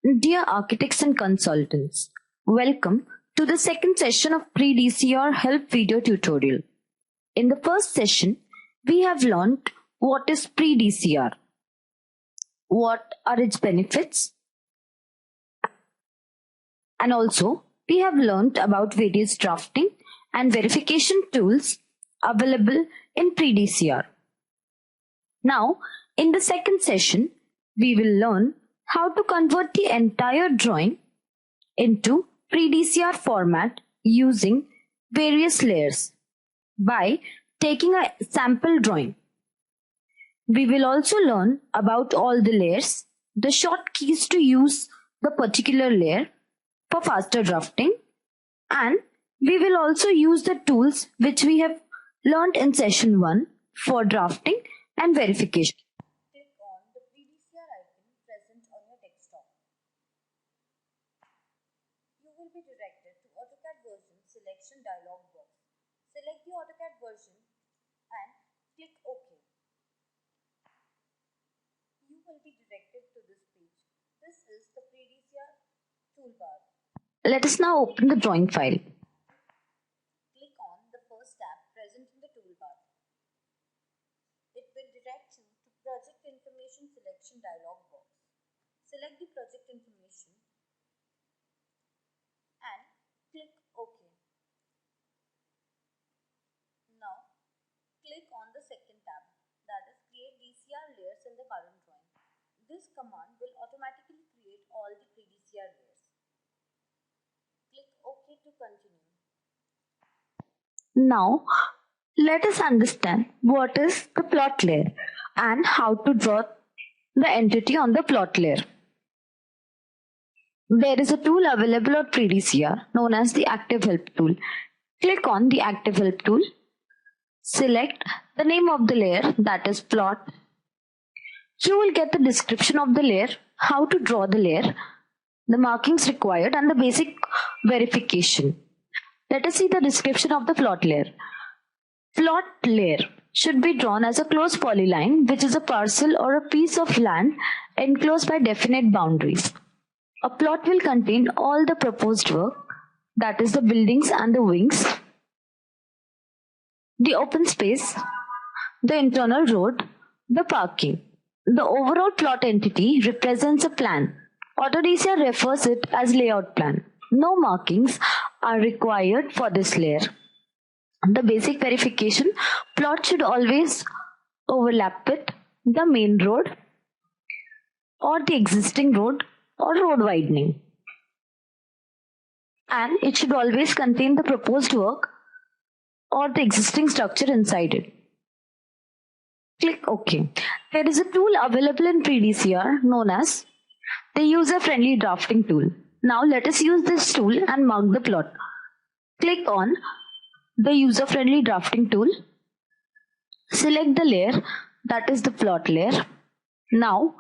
Dear architects and consultants, welcome to the second session of Pre-DCR Help video tutorial. In the first session, we have learned what is Pre-DCR, what are its benefits, and also we have learned about various drafting and verification tools available in Pre-DCR. Now, in the second session, we will learn how to convert the entire drawing into Pre-DCR format using various layers by taking a sample drawing. We will also learn about all the layers, the short keys to use the particular layer for faster drafting, and we will also use the tools which we have learned in session 1 for drafting and verification. Click on the Pre-DCR icon present on your desktop. You will be directed to AutoCAD version selection dialog box. Select the AutoCAD version and click OK. You will be directed to this page. This is the Pre-DCR toolbar. Let us now open the drawing file. Click on the first tab present in the toolbar. It will direct you to Project Information Selection dialog box. Select the project information and click OK. Now, click on the second tab, that is Create DCR layers in the current drawing. This command will automatically create all the pre-DCR layers. Click OK to continue. Now, let us understand what is the plot layer and how to draw the entity on the plot layer. There is a tool available on Pre-DCR known as the Active Help tool. Click on the Active Help tool. Select the name of the layer, that is plot. You will get the description of the layer, how to draw the layer, the markings required, and the basic verification. Let us see the description of the plot layer. Plot layer should be drawn as a closed polyline, which is a parcel or a piece of land enclosed by definite boundaries. A plot will contain all the proposed work, that is the buildings and the wings, the open space, the internal road, the parking. The overall plot entity represents a plan. AutoDCR refers it as layout plan. No markings are required for this layer. The basic verification: plot should always overlap with the main road or the existing road or road widening. And it should always contain the proposed work or the existing structure inside it. Click OK. There is a tool available in Pre-DCR known as the User-Friendly Drafting tool. Now let us use this tool and mark the plot. Click on the User-Friendly Drafting tool. Select the layer, that is the plot layer. Now,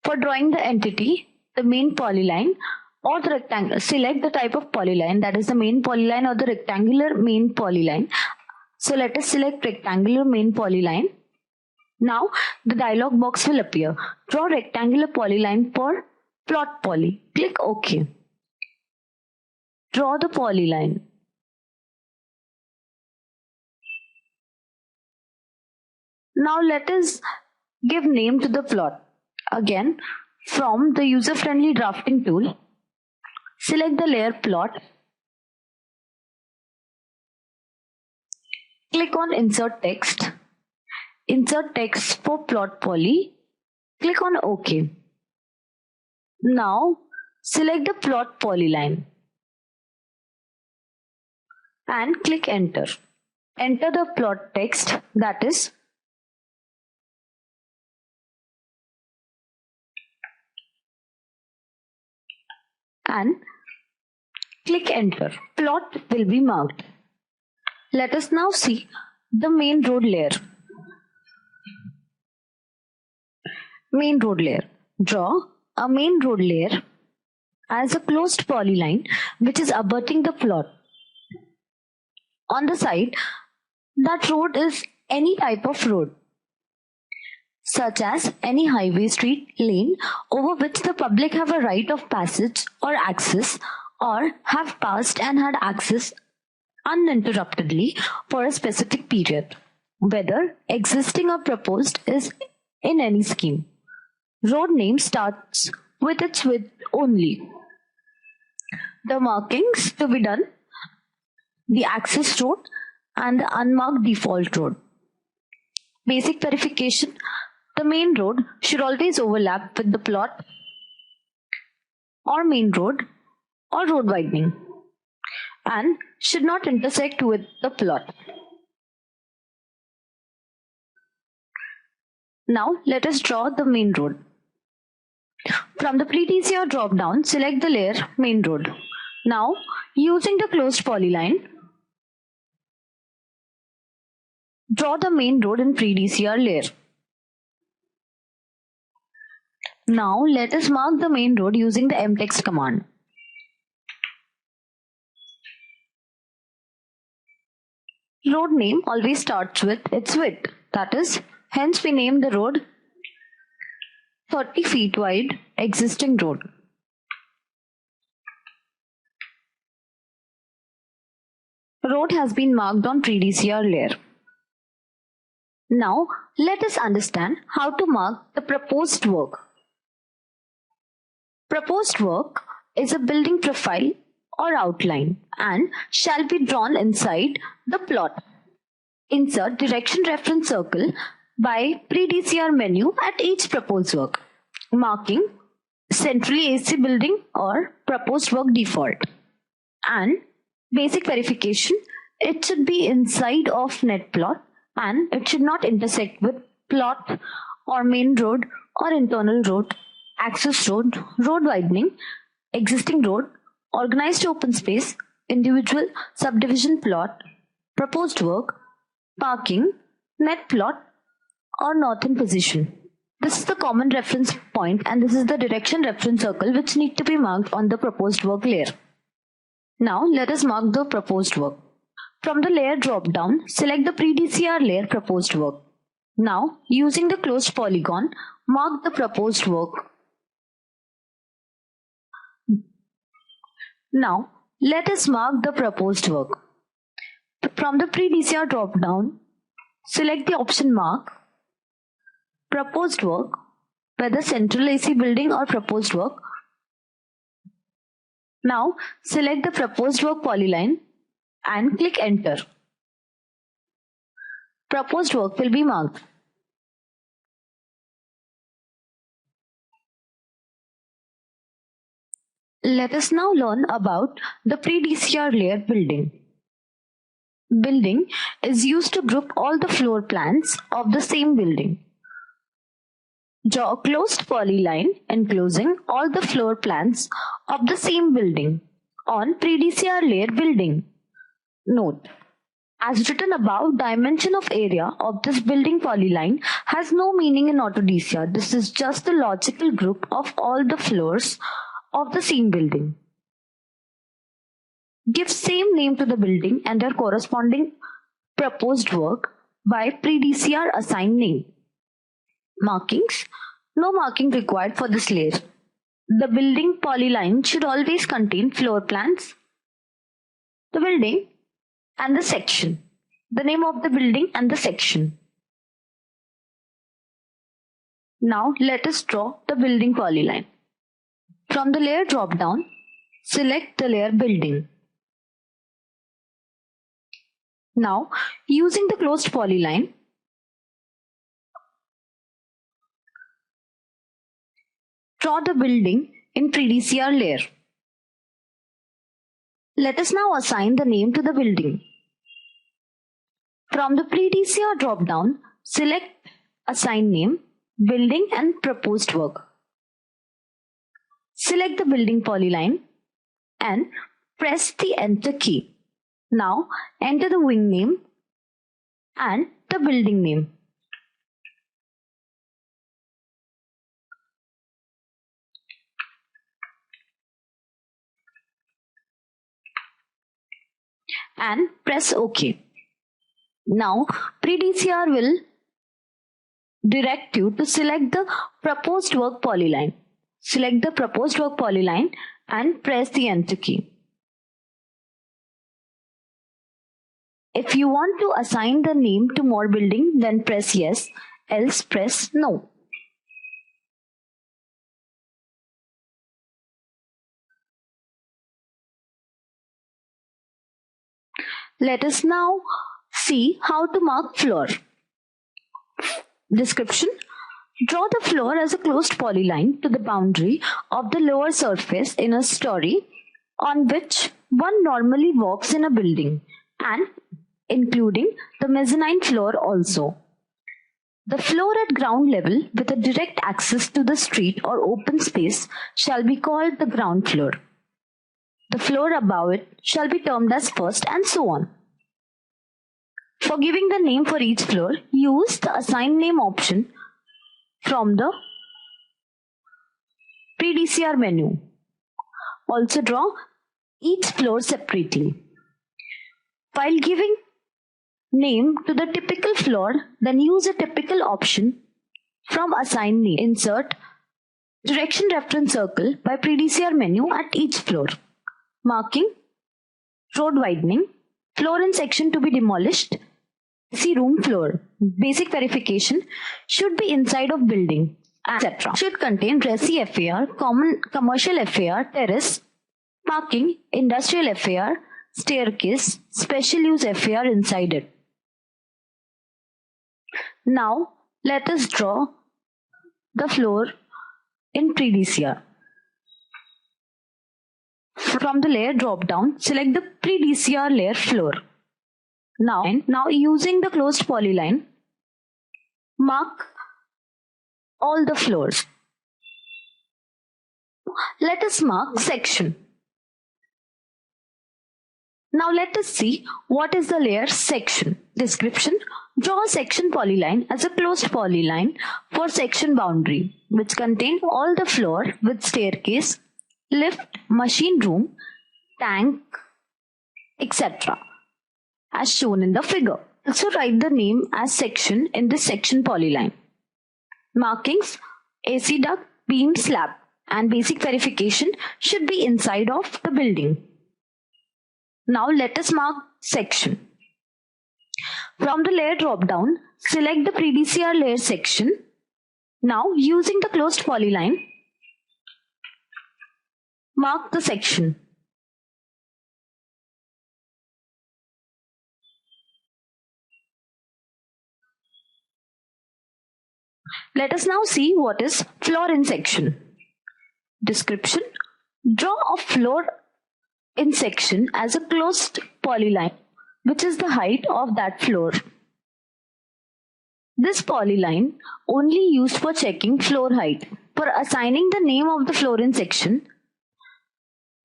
for drawing the entity, the main polyline or the rectangle, select the type of polyline, that is the main polyline or the rectangular main polyline. So let us select rectangular main polyline. Now the dialog box will appear. Draw rectangular polyline for plot poly. Click OK. Draw the polyline. Now let us give name to the plot. Again, from the User-Friendly Drafting tool, select the layer plot. Click on Insert Text. Insert text for plot poly. Click on OK. Now select the plot polyline and click Enter. Enter the plot text, that is and click Enter. Plot will be marked. Let us now see the main road layer. Main road layer. Draw a main road layer as a closed polyline which is abutting the plot. On the side, that road is any type of road. such as any highway, street, lane over which the public have a right of passage or access, or have passed and had access uninterruptedly for a specific period, whether existing or proposed, is in any scheme. Road name starts with its width only. The markings to be done: the access road and the unmarked default road. Basic verification: the main road should always overlap with the plot or main road or road widening and should not intersect with the plot. Now let us draw the main road. From the pre-DCR drop-down, select the layer main road. Now, using the closed polyline, draw the main road in pre-DCR layer. Now, let us mark the main road using the mtext command. Road name always starts with its width. That is, hence we name the road 30 feet wide existing road. Road has been marked on pre-DCR layer. Now, let us understand how to mark the proposed work. Proposed work is a building profile or outline and shall be drawn inside the plot. Insert direction reference circle by pre-DCR menu at each proposed work, marking centrally AC building or proposed work default. And basic verification: it should be inside of net plot and it should not intersect with plot or main road or internal road, access road, road widening, existing road, organized open space, individual subdivision plot, proposed work, parking, net plot, or northern position. This is the common reference point and this is the direction reference circle which need to be marked on the proposed work layer. Now let us mark the proposed work. From the layer drop down, select the pre-DCR layer proposed work. Now, using the closed polygon, mark the proposed work. Now, let us mark the proposed work. From the pre-DCR drop down, select the option mark proposed work, whether central AC building or proposed work. Now, select the proposed work polyline and click enter. Proposed work will be marked. Let us now learn about the pre-DCR layer building. Building is used to group all the floor plans of the same building. Draw a closed polyline enclosing all the floor plans of the same building on pre-DCR layer building. Note: as written above, dimension of area of this building polyline has no meaning in AutoDCR. This is just the logical group of all the floors of the same building. Give same name to the building and their corresponding proposed work by pre-DCR assigned name. Markings: no marking required for this layer. The building polyline should always contain floor plans, the building, and the section. The name of the building and the section. Now let us draw the building polyline. From the layer drop down, select the layer building. Now, using the closed polyline, draw the building in pre-DCR layer. Let us now assign the name to the building. From the pre-DCR drop down, select assign name, building and proposed work. Select the building polyline and press the enter key. Now enter the wing name and the building name. And press OK. Now pre-DCR will direct you to select the proposed work polyline. Select the proposed work polyline and press the enter key. If you want to assign the name to more building, then press yes, else press no. Let us now see how to mark floor. Description: draw the floor as a closed polyline to the boundary of the lower surface in a story on which one normally walks in a building, and including the mezzanine floor also. The floor at ground level with a direct access to the street or open space shall be called the ground floor. The floor above it shall be termed as first, and so on. For giving the name for each floor, use the assign name option from the pre-DCR menu. Also draw each floor separately. While giving name to the typical floor, then use a typical option from assign name. Insert direction reference circle by pre-DCR menu at each floor. Marking road widening, floor in section to be demolished, AC room floor. Basic verification should be inside of building, etc. Should contain Resi FAR, common commercial FAR, terrace, parking, industrial FAR, staircase, special use FAR inside it. Now let us draw the floor in pre-DCR. From the layer drop down, select the pre-DCR layer floor. Now using the closed polyline, mark all the floors. Let us mark section. Now let us see what is the layer section. Description: draw a section polyline as a closed polyline for section boundary which contain all the floor with staircase, lift, machine room, tank, etc. as shown in the figure. Also write the name as section in this section polyline. Markings: AC duct, beam, slab, and basic verification should be inside of the building. Now let us mark section. From the layer drop down, select the pre-DCR layer section. Now using the closed polyline, mark the section. Let us now see what is floor in section. Description: draw a floor in section as a closed polyline which is the height of that floor. This polyline only used for checking floor height. For assigning the name of the floor in section,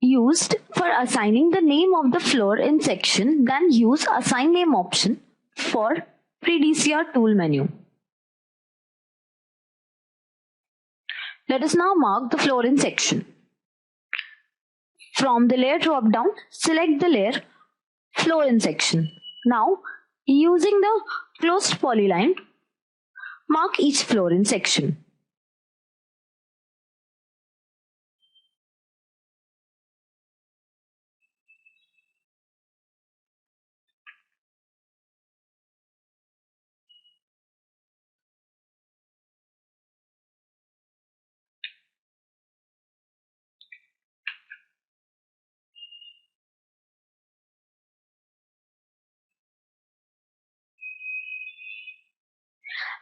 used for assigning the name of the floor in section, then use assign name option for pre-DCR tool menu. Let us now mark the floor in section. From the layer drop down, select the layer floor in section. Now using the closed polyline, mark each floor in section.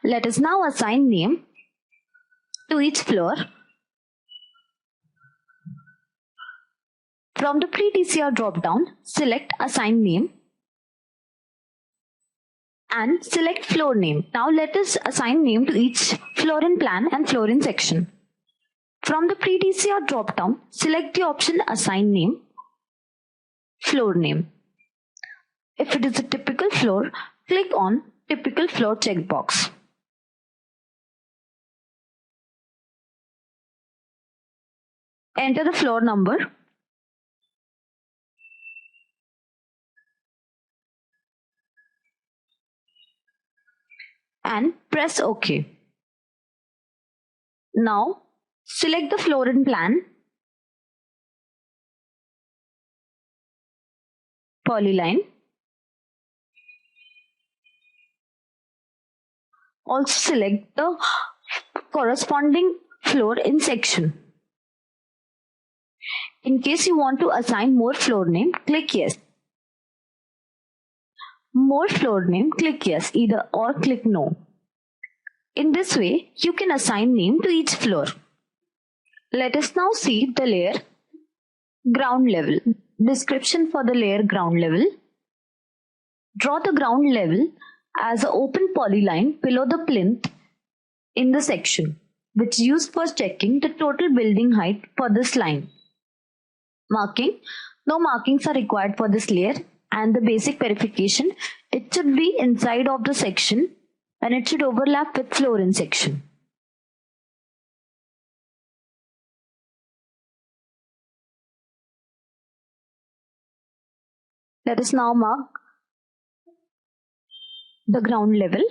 Let us now assign name to each floor. From the pre-DCR drop down, select assign name and select floor name. Now let us assign name to each floor in plan and floor in section. From the pre-DCR drop down, select the option assign name, floor name. If it is a typical floor, click on typical floor checkbox. Enter the floor number. And press OK. Now select the floor in plan, polyline. Also select the corresponding floor in section. In case you want to assign more floor name, click yes. More floor name, click yes either or click no. In this way, you can assign name to each floor. Let us now see the layer ground level. Description for the layer ground level. Draw the ground level as an open polyline below the plinth in the section, which is used for checking the total building height for this line. Marking. No markings are required for this layer, and the basic verification, it should be inside of the section and it should overlap with floor in section. Let us now mark the ground level.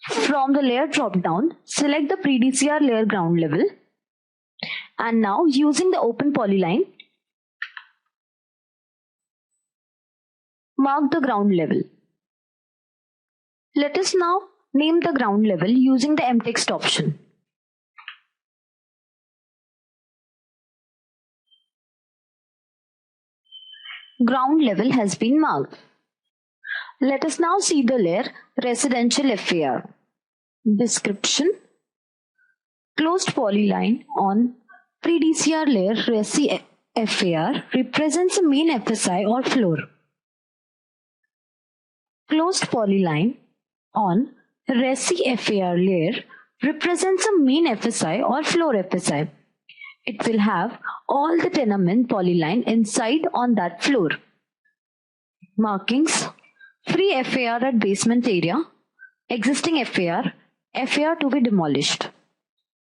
From the layer drop down, select the pre-DCR layer ground level, and now using the open polyline, mark the ground level. Let us now name the ground level using the mtext option. Ground level has been marked. Let us now see the layer residential FAR. Description. Closed polyline on pre-DCR layer Resi FAR represents a main FSI or floor. Closed polyline on Resi FAR layer represents a main FSI or floor FSI. It will have all the tenement polyline inside on that floor. Markings. Free FAR at basement area. Existing FAR to be demolished.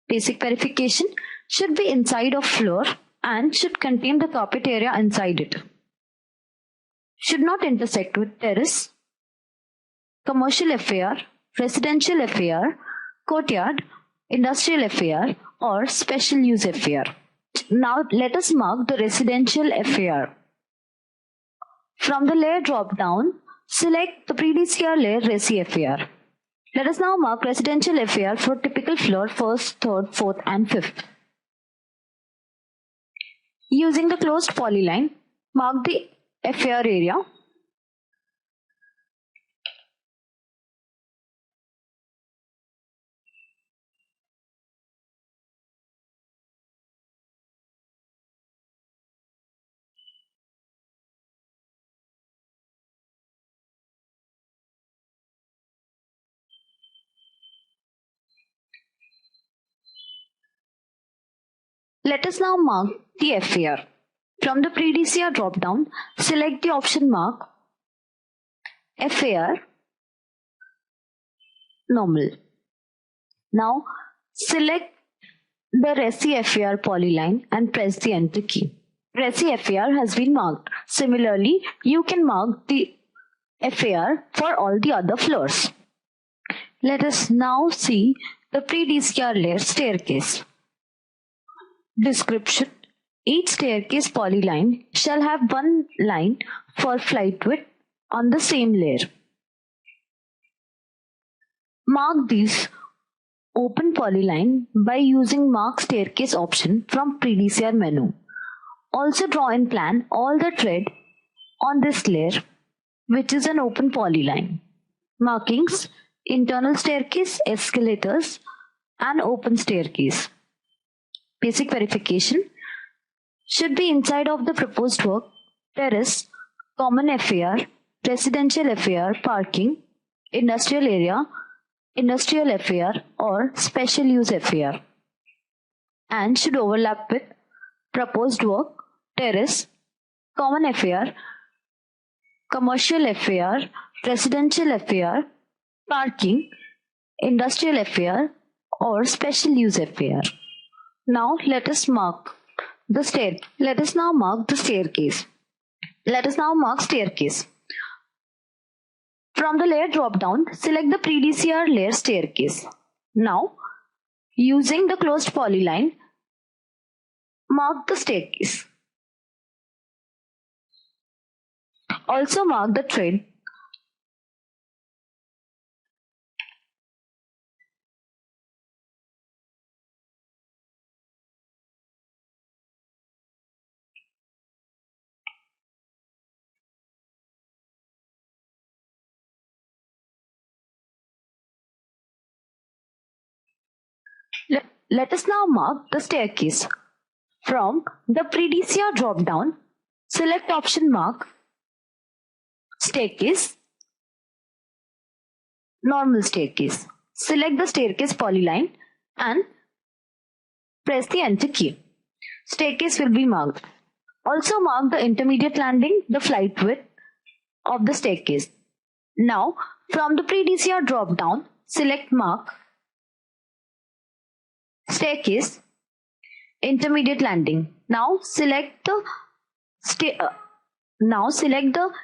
Basic verification should be inside of floor and should contain the carpet area inside it. Should not intersect with terrace, commercial FAR, residential FAR, courtyard, industrial FAR or special use FAR. Now let us mark the residential FAR. From the layer drop down, select the pre-DCR layer Resi FAR. Let us now mark residential FAR for typical floor 1st, 3rd, 4th and 5th. Using the closed polyline, mark the FAR area. Let us now mark the FAR. From the pre-DCR drop-down, select the option mark FAR normal. Now select the Resi FAR polyline and press the enter key. Resi FAR has been marked. Similarly, you can mark the FAR for all the other floors. Let us now see the pre-DCR layer staircase. Description. Each staircase polyline shall have one line for flight width on the same layer. Mark these open polyline by using mark staircase option from pre-DCR menu. Also draw in plan all the tread on this layer, which is an open polyline. Markings: internal staircase, escalators and open staircase. Basic verification should be inside of the proposed work, terrace, common FAR, residential FAR, parking, industrial area, industrial FAR or special use FAR, and should overlap with proposed work, terrace, common FAR, commercial FAR, residential FAR, parking, industrial FAR or special use FAR. Now let us mark the staircase. Let us now mark staircase. From the layer drop down, select the pre-DCR layer staircase. Now using the closed polyline, mark the staircase. Also mark the tread. Let us now mark the staircase. From the pre-DCR drop-down, select option mark staircase, normal staircase. Select the staircase polyline and press the enter key. Staircase will be marked. Also mark the intermediate landing, the flight width of the staircase. Now from the pre-DCR drop-down, select mark staircase, intermediate landing. Now select the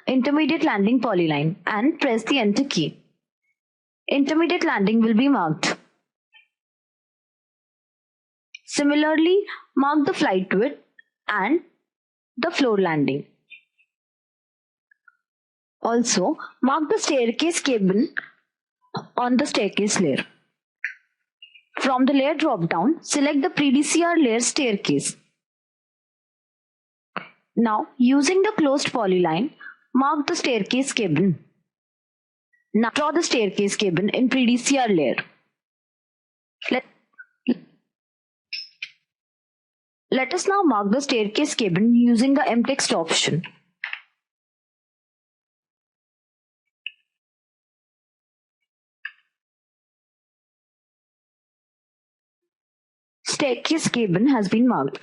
intermediate landing polyline and press the enter key. Intermediate landing will be marked. Similarly, mark the flight width and the floor landing. Also, mark the staircase cabin on the staircase layer. From the layer drop-down, select the pre-DCR layer staircase. Now, using the closed polyline, mark the staircase cabin. Now, draw the staircase cabin in pre-DCR layer. Let us now mark the staircase cabin using the mText option. Staircase cabin has been marked.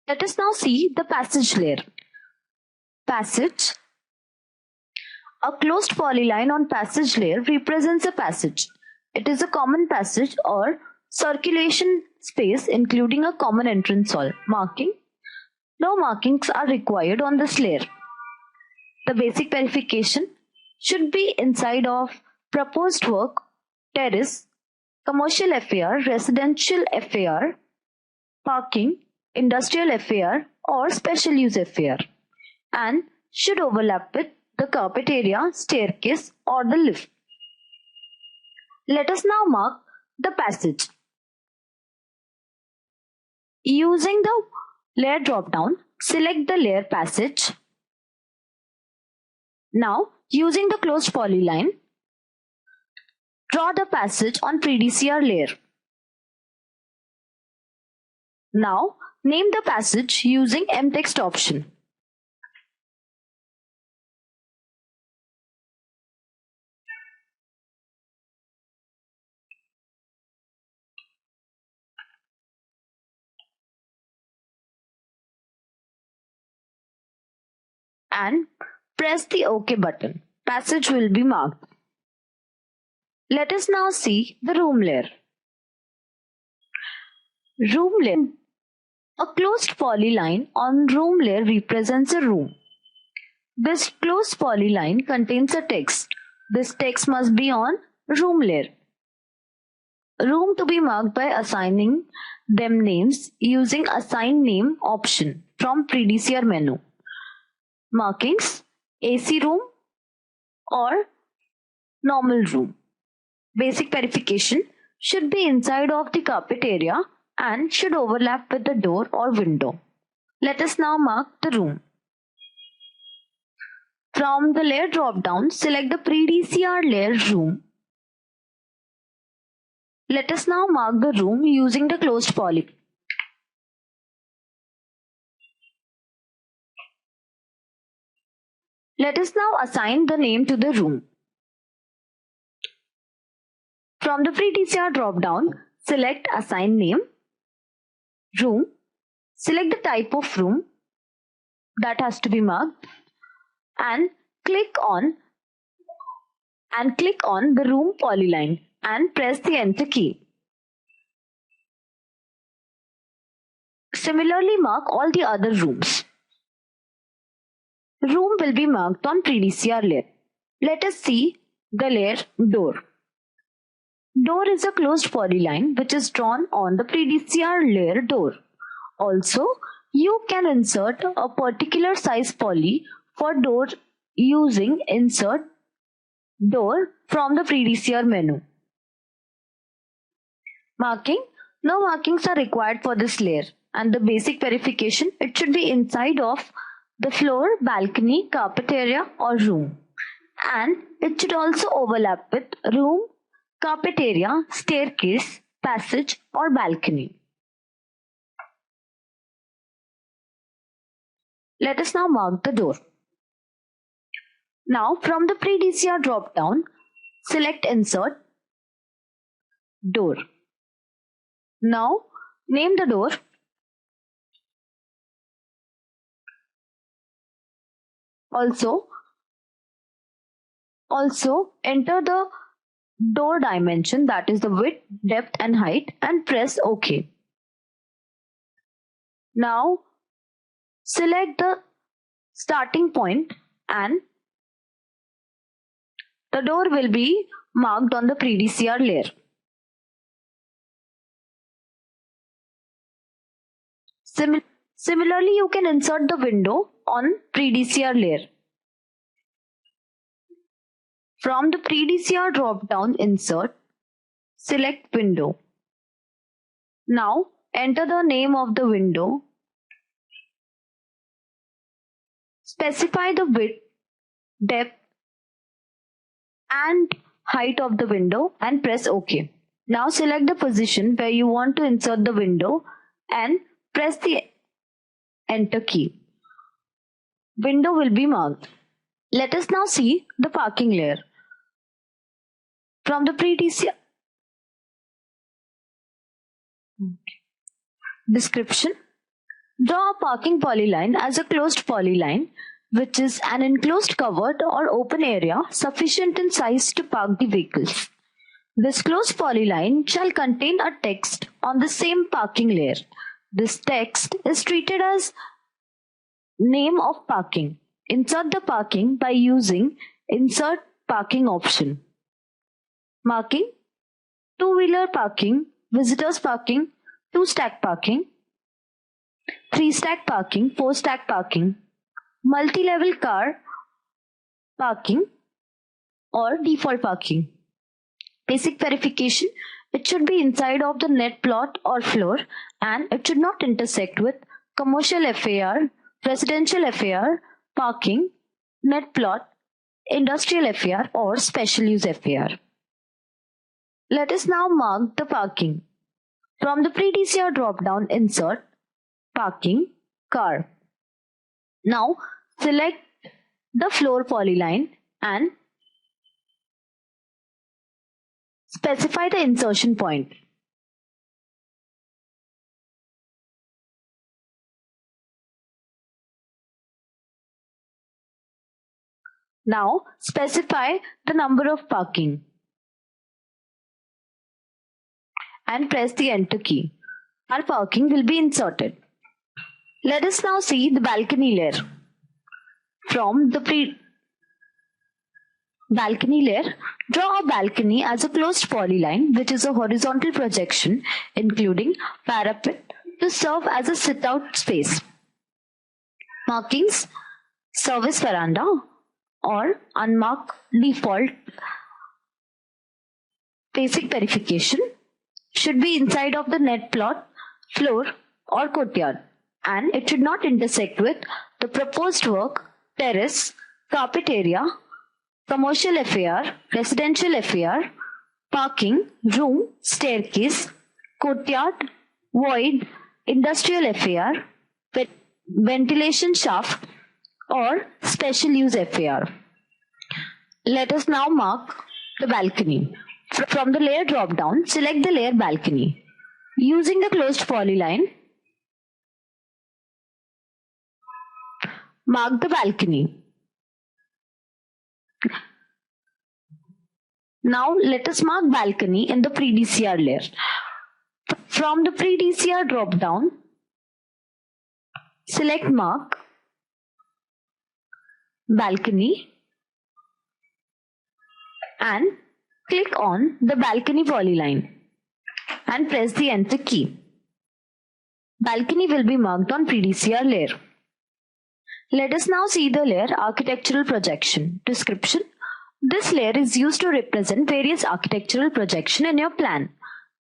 Let us now see the passage layer. Passage. A closed polyline on passage layer represents a passage. It is a common passage or circulation space including a common entrance hall. Marking. No markings are required on this layer. The basic verification should be inside of proposed work, terrace, commercial FAR, residential FAR, parking, industrial FAR or special use FAR, and should overlap with the carpet area, staircase or the lift. Let us now mark the passage. Using the layer drop-down, select the layer passage. Now, using the closed polyline, draw the passage on pre-DCR layer. Now, name the passage using mText option. And press the OK button. Passage will be marked. Let us now see the room layer. Room layer. A closed polyline on room layer represents a room. This closed polyline contains a text. This text must be on room layer. Room to be marked by assigning them names using assign name option from pre-DCR menu. Markings: AC room or normal room. Basic verification should be inside of the carpet area and should overlap with the door or window. Let us now mark the room. From the layer drop-down, select the pre-DCR layer room. Let us now mark the room using the closed poly. Let us now assign the name to the room. From the pre-DCR drop-down, select Assign Name, Room, select the type of room that has to be marked, and click on the room polyline and press the Enter key. Similarly, mark all the other rooms. Room will be marked on pre-DCR layer. Let us see the layer door. Door is a closed polyline which is drawn on the pre-DCR layer door. Also, you can insert a particular size poly for door using insert door from the pre-DCR menu. Marking. No markings are required for this layer, and the basic verification, it should be inside of the floor, balcony, carpet area or room, and it should also overlap with room, carpet area, staircase, passage or balcony. Let us now mark the door. Now from the pre-DCR drop down, select insert door. Now name the door. Also enter the door dimension, that is the width, depth and height, and press OK. Now select the starting point and the door will be marked on the pre-DCR layer. Similarly, you can insert the window on pre-DCR layer. From the pre-DCR drop-down insert, select window. Now enter the name of the window. Specify the width, depth and height of the window and press OK. Now select the position where you want to insert the window and press the enter key. Window will be marked. Let us now see the parking layer. From the pre-DCR description, draw a parking polyline as a closed polyline, which is an enclosed, covered or open area sufficient in size to park the vehicles. This closed polyline shall contain a text on the same parking layer. This text is treated as name of parking. Insert the parking by using insert parking option. Marking: two-wheeler parking, visitors parking, two-stack parking, three-stack parking, four-stack parking, multi-level car parking or default parking. Basic verification: it should be inside of the net plot or floor and it should not intersect with commercial FAR, residential FAR, parking, net plot, industrial FAR or special use FAR. Let us now mark the parking. From the pre-DCR drop-down, insert parking car. Now select the floor polyline and specify the insertion point. Now specify the number of parking and press the enter key. Our parking will be inserted. Let us now see the balcony layer. From the balcony layer, draw a balcony as a closed polyline which is a horizontal projection including parapet to serve as a sit-out space. Markings: service veranda or unmarked default. Basic verification: should be inside of the net plot, floor or courtyard and it should not intersect with the proposed work, terrace, carpet area, commercial FAR, residential FAR, parking, room, staircase, courtyard, void, industrial FAR, ventilation shaft or special use FAR. Let us now mark the balcony. From the layer drop down, select the layer balcony. Using the closed polyline, mark the balcony. Now let us mark balcony in the pre-DCR layer. From the pre-DCR drop down, select mark, balcony, and click on the balcony polyline and press the enter key. Balcony will be marked on PDCR layer. Let us now see the layer architectural projection. Description. This layer is used to represent various architectural projection in your plan.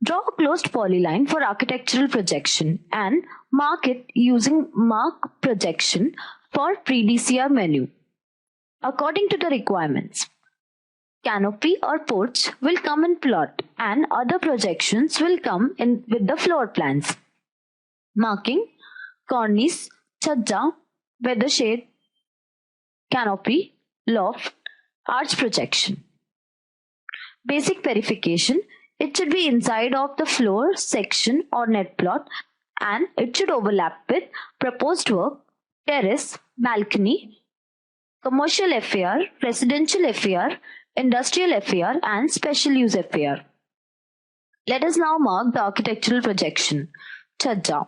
Draw a closed polyline for architectural projection and mark it using mark projection for PDCR menu. According to the requirements, canopy or porch will come in plot and other projections will come in with the floor plans. Marking, cornice, chhajja, weather shade, canopy, loft, arch projection. Basic verification. It should be inside of the floor section or net plot and it should overlap with proposed work, terrace, balcony, commercial FAR, residential FAR, industrial FAR and special use FAR. Let us now mark the architectural projection. Chhajja.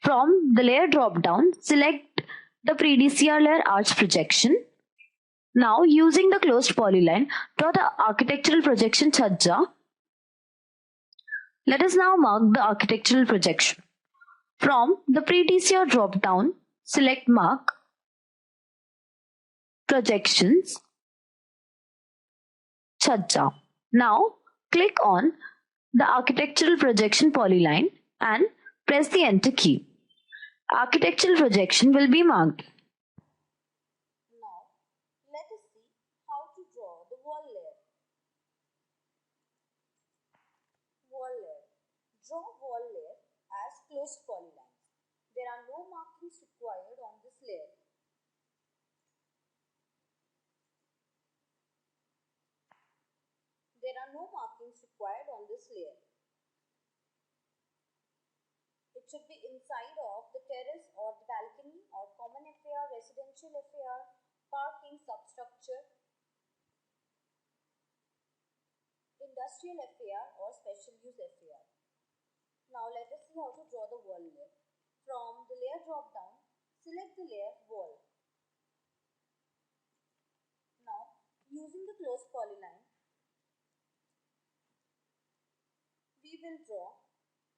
From the layer drop down, select the pre-DCR layer arch projection. Now using the closed polyline, draw the architectural projection chhajja. Let us now mark the architectural projection. From the pre-DCR drop down, select mark, projections, chhajja. Now click on the architectural projection polyline and press the enter key. Architectural projection will be marked. Now, let us see how to draw the wall layer. Wall layer. Draw wall layer as closed polylines. There are no markings required on this layer. There are no markings required on this layer. It should be inside of the terrace or the balcony or common FAR, residential FAR, parking substructure, industrial FAR or special use FAR. Now let us see how to draw the wall layer. From the layer drop down, select the layer wall. Now using the closed polyline, we will draw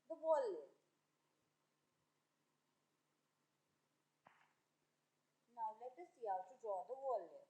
the wall layer. Now let us see how to draw the wall layer.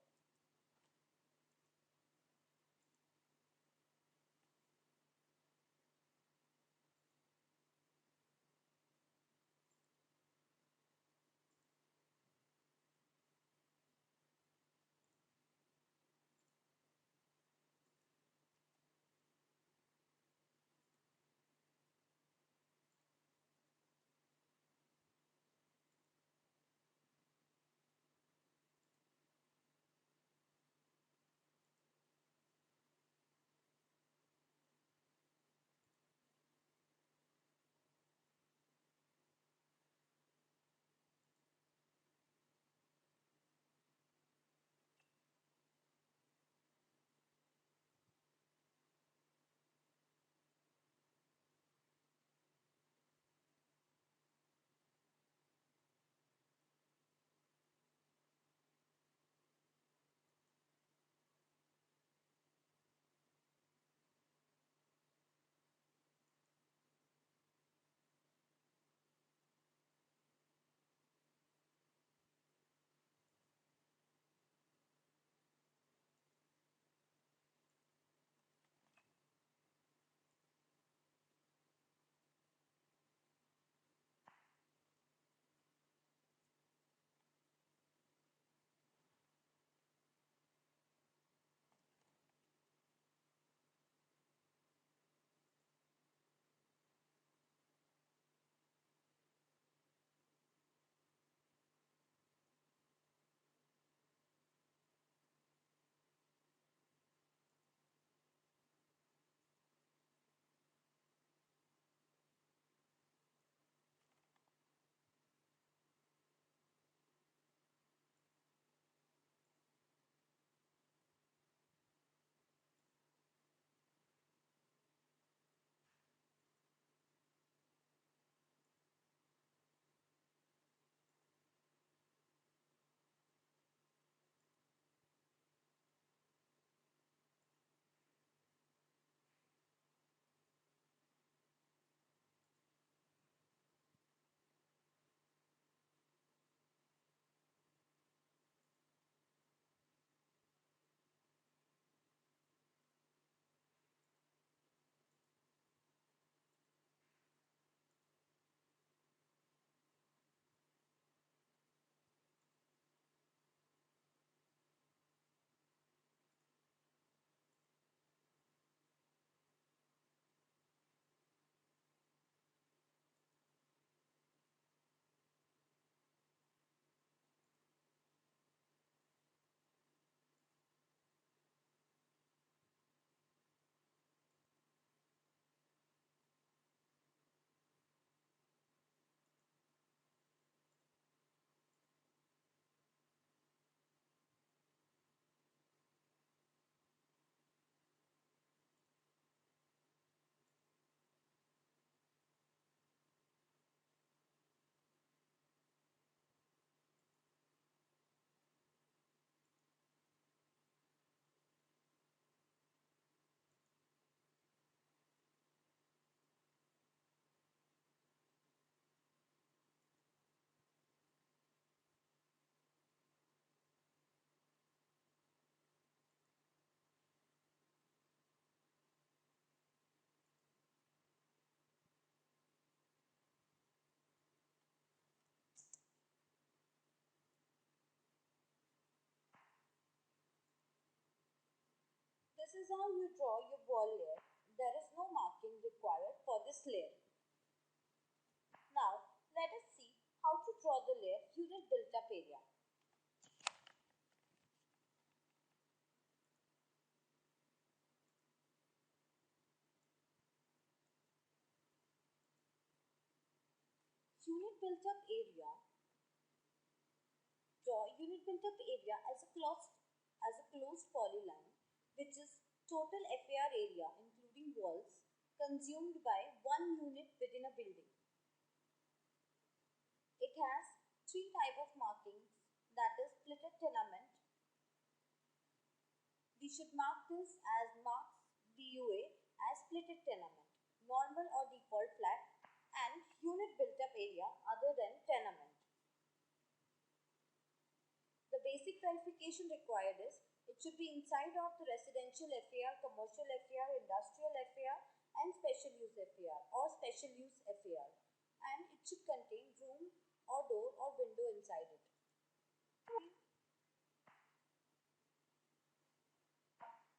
is how you draw your wall layer. There is no marking required for this layer. Now, let us see how to draw the layer unit built-up area. Unit built-up area. Draw unit built-up area as a closed polyline, which is total FAR area including walls consumed by one unit within a building. It has three types of markings, that is splitted tenement. We should mark this as marks BUA as splitted tenement, normal or default flat, and unit built-up area other than tenement. The basic verification required is it should be inside of the residential FAR, commercial FAR, industrial FAR, and special use FAR or special use FAR, and it should contain room or door or window inside it.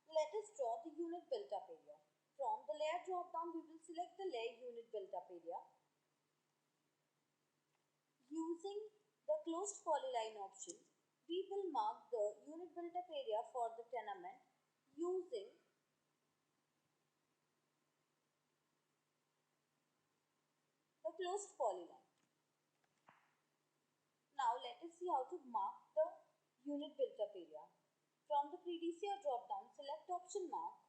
Let us draw the unit built-up area. From the layer drop-down, we will select the layer unit built-up area. Using the closed polyline option, we will mark the unit built-up area for the tenement using the closed polyline. Now let us see how to mark the unit built-up area. From the pre-DCR drop-down, select option mark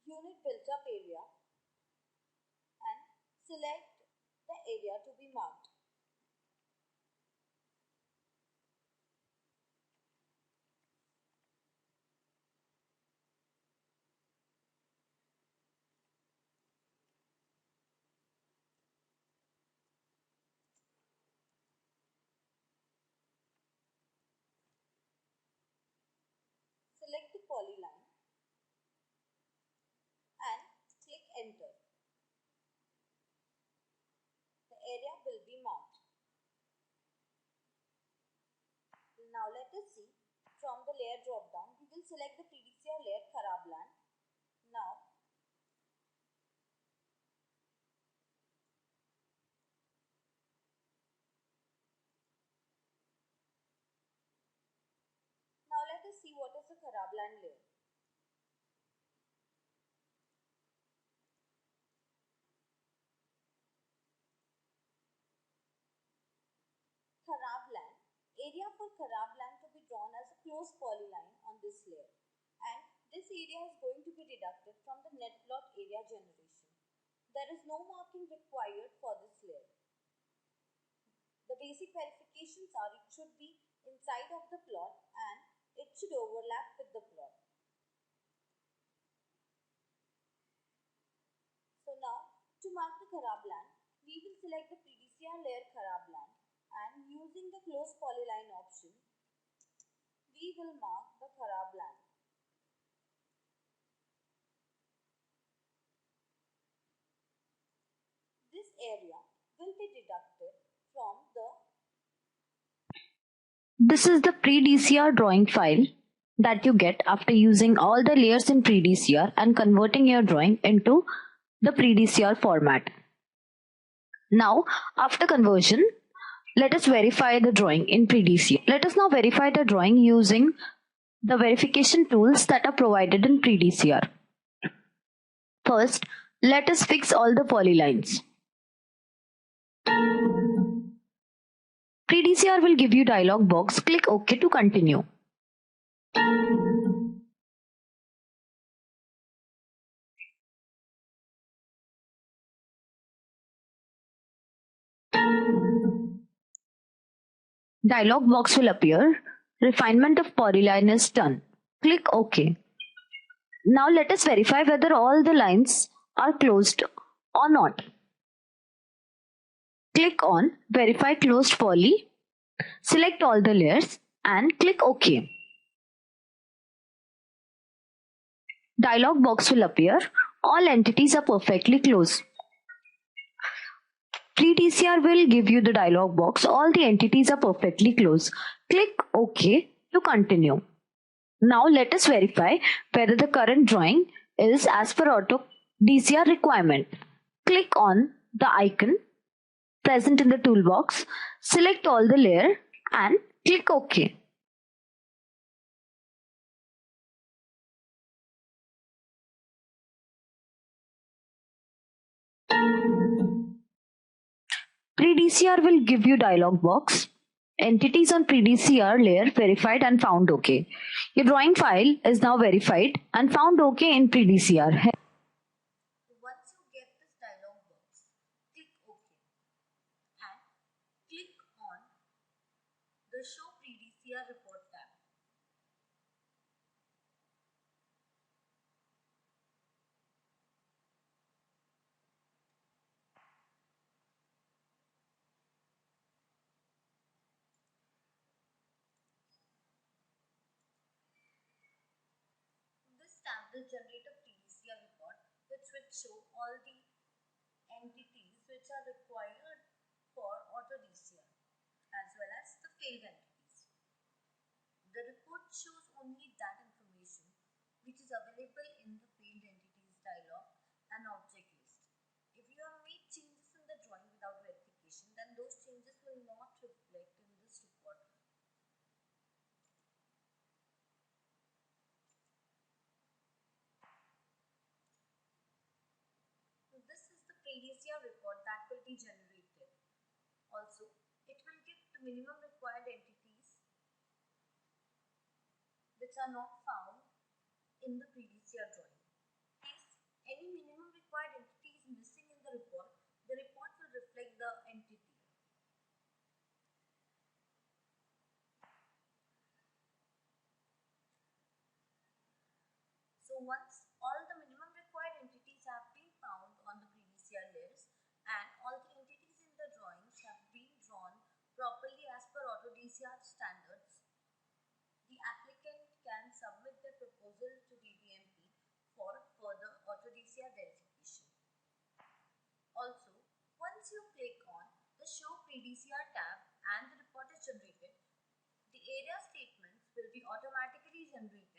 unit built-up area and select the area to be marked. Select the polyline and click enter. The area will be marked. Now let us see, from the layer drop down, we will select the PDCR layer Kharabland. Now let us see what is the Kharabland layer. Kharabland. Area for Kharabland to be drawn as a closed polyline on this layer, and this area is going to be deducted from the net plot area generation. There is no marking required for this layer. The basic verifications are it should be inside of the plot and it should overlap with the plot. So now, to mark the Kharabland, we will select the PDCR layer Kharabland, and using the closed polyline option, we will mark the Kharabland. This area will be deducted from the... This is the pre-DCR drawing file that you get after using all the layers in pre-DCR and converting your drawing into the pre-DCR format. Now, after conversion, let us verify the drawing in pre-DCR. Let us now verify the drawing using the verification tools that are provided in pre-DCR. First, let us fix all the polylines. Pre-DCR will give you dialog box. Click OK to continue. Dialog box will appear. Refinement of polyline is done. Click OK. Now let us verify whether all the lines are closed or not. Click on Verify Closed Poly. Select all the layers and click OK. Dialog box will appear. All entities are perfectly closed. Pre-DCR will give you the dialog box. All the entities are perfectly closed. Click OK to continue. Now let us verify whether the current drawing is as per auto DCR requirement. Click on the icon present in the toolbox, select all the layer and click OK. Pre-DCR will give you dialog box. Entities on pre-DCR layer verified and found OK. Your drawing file is now verified and found OK in pre-DCR. Once you get this dialog box, click OK and click on the Show PDCR Report tab. This tab will generate a PDCR report which will show all the entities which are required for auto DCR as well as the failed entities. The report shows only that information which is available in the failed entities dialog and object list. If you have made changes in the drawing without verification, then those changes will not reflect in this report. So this is the pre-DCR report that will be generated. Also, it will give the minimum required entities which are not found in the pre-DCR drawing. If any minimum required entity is missing in the report will reflect the entity. So once all the minimum required entities have been found on the pre-DCR layers and all the entities in the drawings have been drawn properly as per auto DCR standards, the applicant can submit their proposal to DBMP for further auto DCR verification. Also, once you click on the Show pre-DCR tab and the report is generated, the area statements will be automatically generated